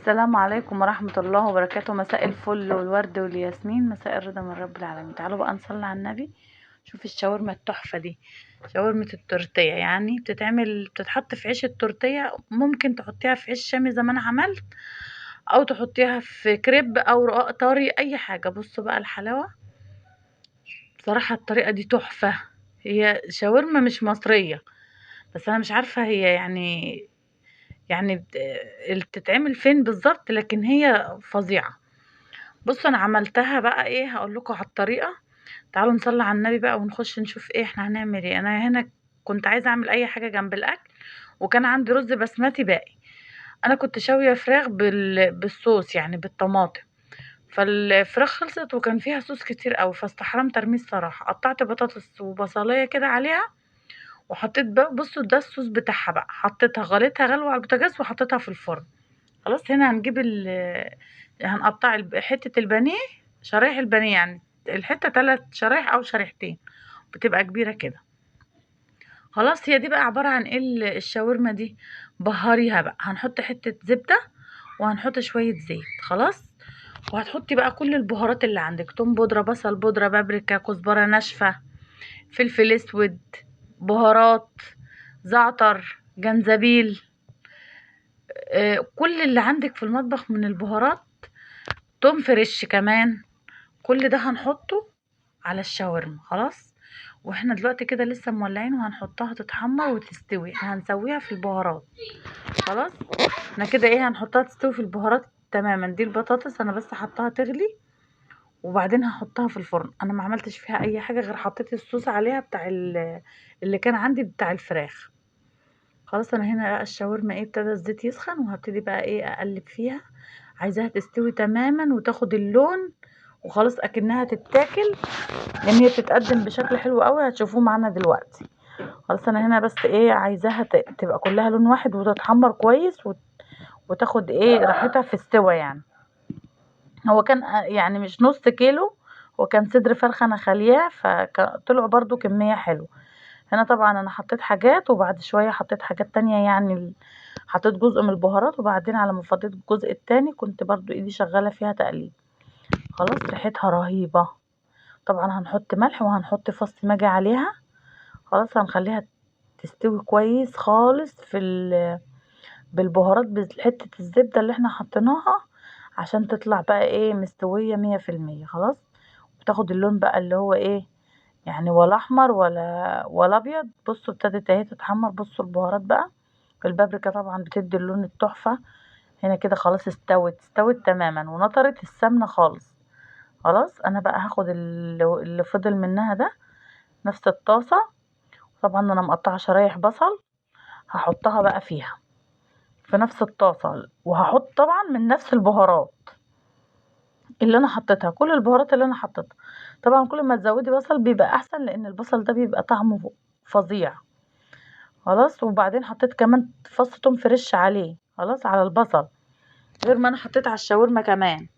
السلام عليكم ورحمة الله وبركاته. مساء الفل والورد والياسمين، مساء الرضا من رب العالمين. تعالوا بقى نصلي على النبي. شوف الشاورما التحفة دي، شاورمة التورتيه، يعني بتتحط في عيش التورتيه، ممكن تحطيها في عيش شامي زي ما انا عملت، او تحطيها في كريب او رقاق طري، اي حاجة. بصوا بقى الحلاوة، بصراحة الطريقة دي تحفة. هي شاورما مش مصرية، بس انا مش عارفة هي بتتعمل فين بالظبط، لكن هي فظيعة. بصوا انا عملتها بقى ايه، هقول لكم على الطريقه. تعالوا نصلي على النبي بقى ونخش نشوف ايه احنا هنعمل ايه. انا هنا كنت عايزه اعمل اي حاجه جنب الاكل، وكان عندي رز بسمتي باقي. انا كنت شاويه فراخ بالصوص، يعني بالطماطم. فالفراخ خلصت وكان فيها صوص كتير قوي، فاستحرمت ارميه الصراحه. قطعت بطاطس وبصلايه كده عليها، وحطيت بقى، بصوا ده الصوص بتاعها بقى، حطيتها غليتها غلوه على البوتاجاز وحطيتها في الفرن. خلاص هنا هنجيب هنقطع حتة البانيه، شرايح البانيه، يعني الحتة 3 شرايح أو شريحتين، بتبقى كبيرة كده. خلاص هي دي بقى عبارة عن ايه الشاورما دي. بهاريها بقى، هنحط حتة زبدة وهنحط شوية زيت. خلاص، وهتحطي بقى كل البهارات اللي عندك: توم بودرة، بصل بودرة، بابريكا، كزبرة ناشفة، فلفل اسود، بهارات، زعتر، جنزبيل، كل اللي عندك في المطبخ من البهارات، توم فريش كمان. كل ده هنحطه على الشاورما. خلاص، واحنا دلوقتي كده لسه مولعين، وهنحطها تتحمر وتستوي. احنا هنسويها في البهارات. خلاص، احنا كده ايه، هنحطها تستوي في البهارات تماما. دي البطاطس انا بس حطها تغلي، وبعدين هحطها في الفرن. انا ما عملتش فيها اي حاجه غير حطيت الصوص عليها بتاع اللي كان عندي بتاع الفراخ. خلاص انا هنا بقى الشاورما ايه، ابتدى الزيت يسخن، وهبتدي بقى ايه اقلب فيها. عايزاها تستوي تماما وتاخد اللون، وخلاص اكنها تتاكل، لان هي بتتقدم بشكل حلو قوي، هتشوفوه معانا دلوقتي. خلاص انا هنا بس ايه، عايزاها تبقى كلها لون واحد وتتحمر كويس، وتاخد ايه راحتها في السوا يعني. هو كان يعني مش نص كيلو، هو كان صدر فرخة انا خالياه، فطلعوا برضو كمية حلوة. هنا طبعا انا حطيت حاجات، وبعد شوية حطيت حاجات تانية، يعني حطيت جزء من البهارات، وبعدين على ما فضيت الجزء التاني كنت برضو ايدي شغالة فيها تقليب. خلاص ريحتها رهيبة. طبعا هنحط ملح وهنحط فص ماجي عليها. خلاص هنخليها تستوي كويس خالص بالبهارات، بحتة الزبدة اللي احنا حطيناها، عشان تطلع بقى ايه مستوية 100%. خلاص، بتاخد اللون بقى اللي هو ايه، يعني ولا احمر ولا ابيض. بصوا ابتدت اهي تتحمر. بصوا البهارات بقى، البابريكا طبعا بتدي اللون التحفة. هنا كده خلاص استوت تماما، ونطرت السمنة خالص. خلاص انا بقى هاخد اللي فضل منها ده، نفس الطاسة. طبعا انا مقطعة شرايح بصل، هحطها بقى فيها في نفس الطاسة، وهحط طبعا من نفس البهارات اللي انا حطيتها، كل البهارات اللي انا حطيتها. طبعا كل ما تزودي بصل بيبقى احسن، لان البصل ده بيبقى طعمه فظيع. خلاص، وبعدين حطيت كمان فص توم فريش عليه، خلاص على البصل، غير ما انا حطيت على الشاورما كمان.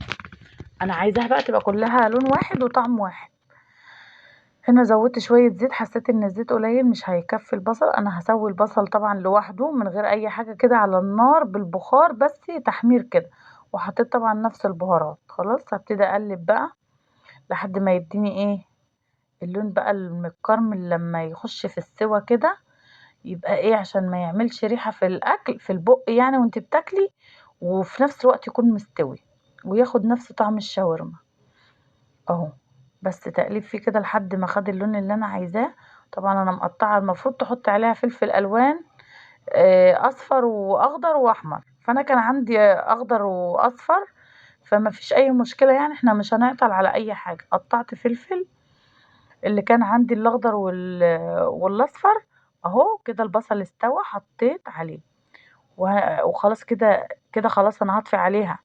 انا عايزاها بقى تبقى كلها لون واحد وطعم واحد. هنا زودت شوية زيت، حسيت ان الزيت قليل مش هيكفي البصل. انا هسوي البصل طبعا لوحده من غير اي حاجة، كده على النار بالبخار بس، تحمير كده. وحطيت طبعا نفس البهارات. خلاص هبتدي اقلب بقى لحد ما يديني ايه اللون بقى المكرمل، لما يخش في السوا كده يبقى ايه، عشان ما يعملش ريحة في الاكل في البق يعني وانت بتاكلي، وفي نفس الوقت يكون مستوي وياخد نفس طعم الشاورما اهو. بس تقليب فيه كده لحد ما خد اللون اللي انا عايزاه. طبعا انا مقطعه، المفروض تحط عليها فلفل الوان اصفر واخضر واحمر، فانا كان عندي اخضر واصفر، فما فيش اي مشكله، يعني احنا مش هنعطل على اي حاجه. قطعت فلفل اللي كان عندي الاخضر والاصفر اهو. كده البصل استوى، حطيت عليه وخلاص كده كده. خلاص انا هطفي عليها،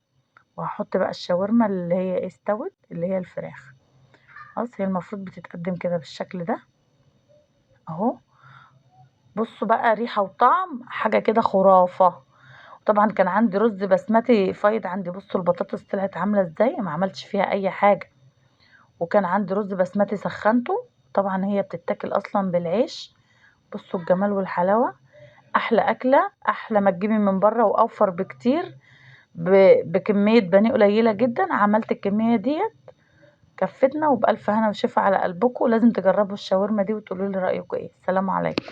وهحط بقى الشاورما اللي هي استوت، اللي هي الفراخ. خلاص هي المفروض بتتقدم كده بالشكل ده اهو. بصوا بقى ريحة وطعم حاجة كده خرافة. طبعا كان عندي رز بسمتي فايض عندي. بصوا البطاطس طلعت عاملة ازاي، ما عملتش فيها اي حاجة. وكان عندي رز بسمتي سخنته. طبعا هي بتتاكل اصلا بالعيش. بصوا الجمال والحلاوة. احلى اكلة، احلى ما تجيبي من بره، واوفر بكتير. بكمية بانيه قليلة جدا. عملت الكمية ديت كفتنا، وبألف هنا وشفا على قلبكم. لازم تجربوا الشاورما دي وتقولوا لي رأيكم ايه. السلام عليكم.